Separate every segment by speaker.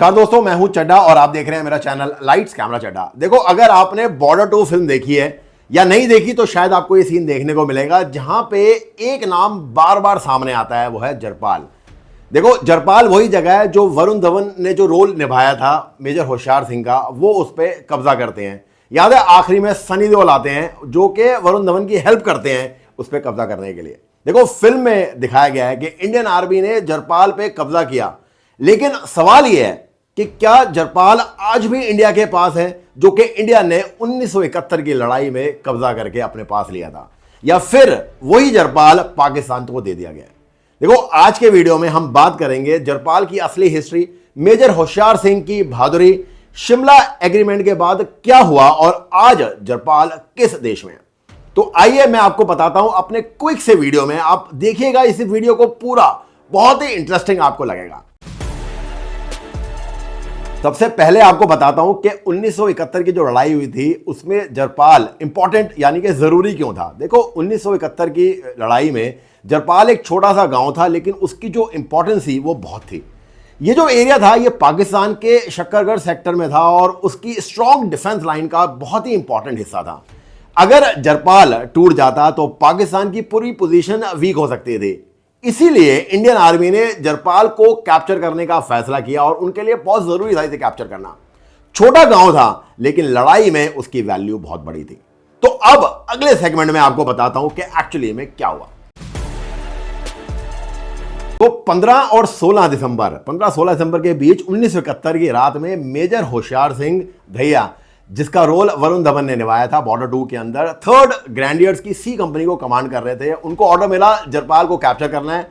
Speaker 1: नमस्कार दोस्तों, मैं हूं चड्डा और आप देख रहे हैं मेरा चैनल लाइट्स कैमरा चड्डा। देखो, अगर आपने बॉर्डर 2 फिल्म देखी है या नहीं देखी तो शायद आपको ये सीन देखने को मिलेगा जहां पे एक नाम बार बार सामने आता है, वो है जरपाल। देखो, जरपाल वही जगह है जो वरुण धवन ने जो रोल निभाया था मेजर होशियार सिंह का, वो उस पर कब्जा करते हैं। याद है, आखिरी में सनी देओल आते हैं जो कि वरुण धवन की हेल्प करते हैं उस पर कब्जा करने के लिए। देखो, फिल्म में दिखाया गया है कि इंडियन आर्मी ने जरपाल पे कब्जा किया, लेकिन सवाल यह है कि क्या जरपाल आज भी इंडिया के पास है, जो कि इंडिया ने 1971 की लड़ाई में कब्जा करके अपने पास लिया था, या फिर वही जरपाल पाकिस्तान को दे दिया गया। देखो, आज के वीडियो में हम बात करेंगे जरपाल की असली हिस्ट्री, मेजर होशियार सिंह की बहादुरी, शिमला एग्रीमेंट के बाद क्या हुआ और आज जरपाल किस देश में है। तो आइए मैं आपको बताता हूं अपने क्विक से वीडियो में। आप देखिएगा इस वीडियो को पूरा, बहुत ही इंटरेस्टिंग आपको लगेगा। सबसे पहले आपको बताता हूं कि 1971 की जो लड़ाई हुई थी उसमें जरपाल इंपॉर्टेंट यानी कि जरूरी क्यों था। देखो, 1971 की लड़ाई में जरपाल एक छोटा सा गांव था, लेकिन उसकी जो इंपॉर्टेंस थी वो बहुत थी। ये जो एरिया था ये पाकिस्तान के शक्करगढ़ सेक्टर में था और उसकी स्ट्रॉन्ग डिफेंस लाइन का बहुत ही इंपॉर्टेंट हिस्सा था। अगर जरपाल टूट जाता तो पाकिस्तान की पूरी पोजीशन वीक हो सकती थी। इसीलिए इंडियन आर्मी ने जरपाल को कैप्चर करने का फैसला किया और उनके लिए बहुत जरूरी था इसे कैप्चर करना। छोटा गांव था लेकिन लड़ाई में उसकी वैल्यू बहुत बड़ी थी। तो अब अगले सेगमेंट में आपको बताता हूं कि एक्चुअली में क्या हुआ। तो 15-16 दिसंबर के बीच 1971 की रात में मेजर होशियार सिंह भैया, जिसका रोल वरुण धवन ने निभाया था बॉर्डर 2 के अंदर, 3rd ग्रेनेडियर्स की सी कंपनी को कमांड कर रहे थे। उनको ऑर्डर मिला जरपाल को कैप्चर करना है।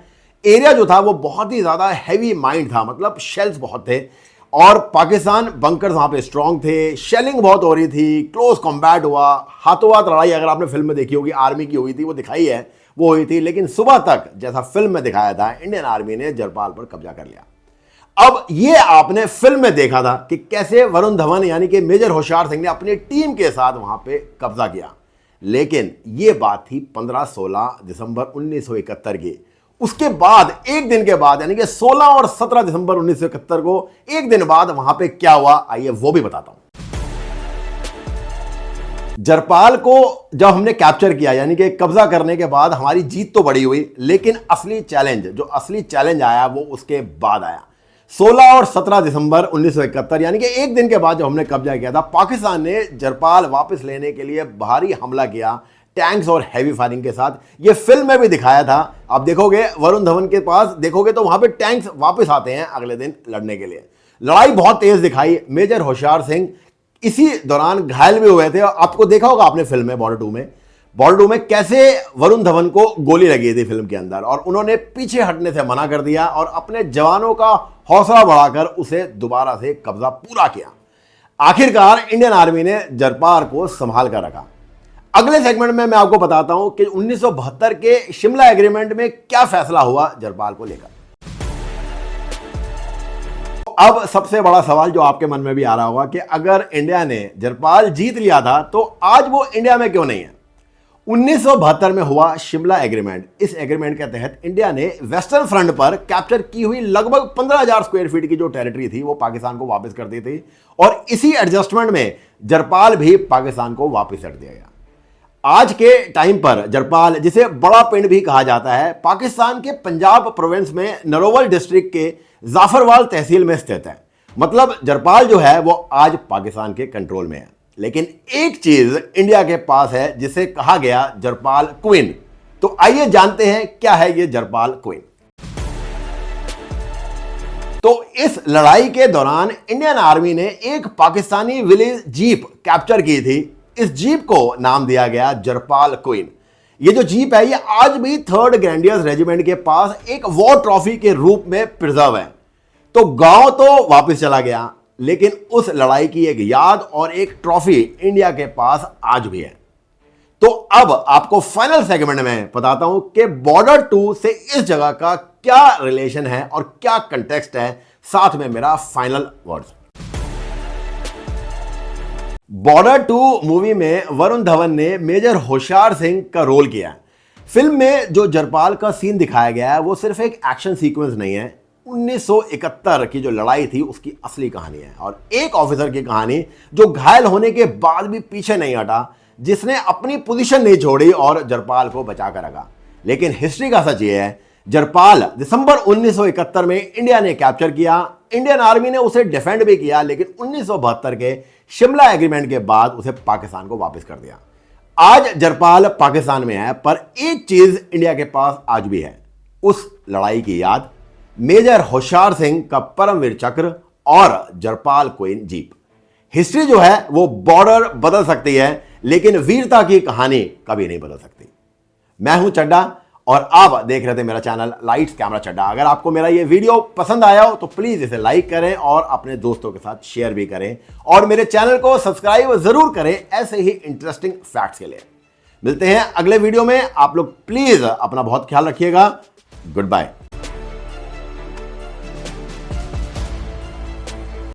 Speaker 1: एरिया जो था वो बहुत ही ज्यादा हैवी माइंड था, मतलब शेल्स बहुत थे और पाकिस्तान बंकर्स वहां पे स्ट्रांग थे। शेलिंग बहुत हो रही थी, क्लोज कॉम्बैट हुआ, हाथों हाथ लड़ाई अगर आपने फिल्म में देखी होगी आर्मी की हुई थी, वो दिखाई है, वो हुई थी। लेकिन सुबह तक जैसा फिल्म में दिखाया था, इंडियन आर्मी ने जरपाल पर कब्जा कर लिया। अब ये आपने फिल्म में देखा था कि कैसे वरुण धवन यानी कि मेजर होशियार सिंह ने अपनी टीम के साथ वहां पे कब्जा किया। लेकिन ये बात थी 15-16 दिसंबर 1971 की। उसके बाद एक दिन के बाद यानी कि 16 और 17 दिसंबर 1971 को, एक दिन बाद वहां पे क्या हुआ, आइए वो भी बताता हूं। जरपाल को जब हमने कैप्चर किया यानी कि कब्जा करने के बाद हमारी जीत तो बड़ी हुई, लेकिन असली चैलेंज आया वो उसके बाद आया। 16 और 17 दिसंबर 1971 यानी कि एक दिन के बाद जब हमने कब्जा किया था, पाकिस्तान ने जरपाल वापस लेने के लिए भारी हमला किया टैंक्स और हैवी फायरिंग के साथ। ये फिल्म में भी दिखाया था, आप देखोगे वरुण धवन के पास देखोगे तो वहां पे टैंक्स वापस आते हैं अगले दिन लड़ने के लिए। लड़ाई बहुत तेज दिखाई। मेजर होशियार सिंह इसी दौरान घायल भी हुए थे। आपको देखा होगा आपने फिल्म में बॉर्डर 2 में कैसे वरुण धवन को गोली लगी थी फिल्म के अंदर, और उन्होंने पीछे हटने से मना कर दिया और अपने जवानों का हौसला बढ़ाकर उसे दोबारा से कब्जा पूरा किया। आखिरकार इंडियन आर्मी ने जरपाल को संभाल कर रखा। अगले सेगमेंट में मैं आपको बताता हूं कि 1972 के शिमला एग्रीमेंट में क्या फैसला हुआ जरपाल को लेकर। अब सबसे बड़ा सवाल जो आपके मन में भी आ रहा होगा कि अगर इंडिया ने जरपाल जीत लिया था तो आज वो इंडिया में क्यों नहीं है। 1972 में हुआ शिमला एग्रीमेंट। इस एग्रीमेंट के तहत इंडिया ने वेस्टर्न फ्रंट पर कैप्चर की हुई लगभग 15,000 स्क्वायर फीट की जो टेरिटरी थी वो पाकिस्तान को वापस कर दी थी, और इसी एडजस्टमेंट में जरपाल भी पाकिस्तान को वापस कर दिया गया। आज के टाइम पर जरपाल, जिसे बड़ा पिंड भी कहा जाता है, पाकिस्तान के पंजाब प्रोविंस में नरोवल डिस्ट्रिक्ट के जाफरवाल तहसील में स्थित है। मतलब जरपाल जो है वो आज पाकिस्तान के कंट्रोल में है। लेकिन एक चीज इंडिया के पास है जिसे कहा गया जरपाल क्वीन। तो आइए जानते हैं क्या है ये जरपाल क्वीन। तो इस लड़ाई के दौरान इंडियन आर्मी ने एक पाकिस्तानी विलेज जीप कैप्चर की थी। इस जीप को नाम दिया गया जरपाल क्वीन। ये जो जीप है ये आज भी 3rd ग्रेनेडियर्स रेजिमेंट के पास एक वॉर ट्रॉफी के रूप में प्रिजर्व है। तो गांव तो वापस चला गया, लेकिन उस लड़ाई की एक याद और एक ट्रॉफी इंडिया के पास आज भी है। तो अब आपको फाइनल सेगमेंट में बताता हूं कि बॉर्डर 2 से इस जगह का क्या रिलेशन है और क्या कंटेक्स्ट है, साथ में मेरा फाइनल वर्ड्स। बॉर्डर 2 मूवी में वरुण धवन ने मेजर होशियार सिंह का रोल किया। फिल्म में जो जरपाल का सीन दिखाया गया है वो सिर्फ एक एक्शन सीक्वेंस नहीं है, 1971 की जो लड़ाई थी उसकी असली कहानी है, और एक ऑफिसर की कहानी जो घायल होने के बाद भी पीछे नहीं हटा, जिसने अपनी पोजीशन नहीं छोड़ी और जरपाल को बचा कर रखा। लेकिन हिस्ट्री का सच ये है, जरपाल दिसंबर 1971 में इंडिया ने कैप्चर किया। इंडियन आर्मी ने उसे डिफेंड भी किया, लेकिन 1972 के शिमला एग्रीमेंट के बाद उसे पाकिस्तान को वापस कर दिया। आज जरपाल पाकिस्तान में है, पर एक चीज इंडिया के पास आज भी है, उस लड़ाई की याद, मेजर होशियार सिंह का परमवीर चक्र और जरपाल क्वीन जीप। हिस्ट्री जो है वो बॉर्डर बदल सकती है, लेकिन वीरता की कहानी कभी नहीं बदल सकती। मैं हूं चड्डा और आप देख रहे थे मेरा चैनल लाइट्स कैमरा चड्डा। अगर आपको मेरा ये वीडियो पसंद आया हो तो प्लीज इसे लाइक करें और अपने दोस्तों के साथ शेयर भी करें, और मेरे चैनल को सब्सक्राइब जरूर करें ऐसे ही इंटरेस्टिंग फैक्ट्स के लिए। मिलते हैं अगले वीडियो में। आप लोग प्लीज अपना बहुत ख्याल रखिएगा। Good bye.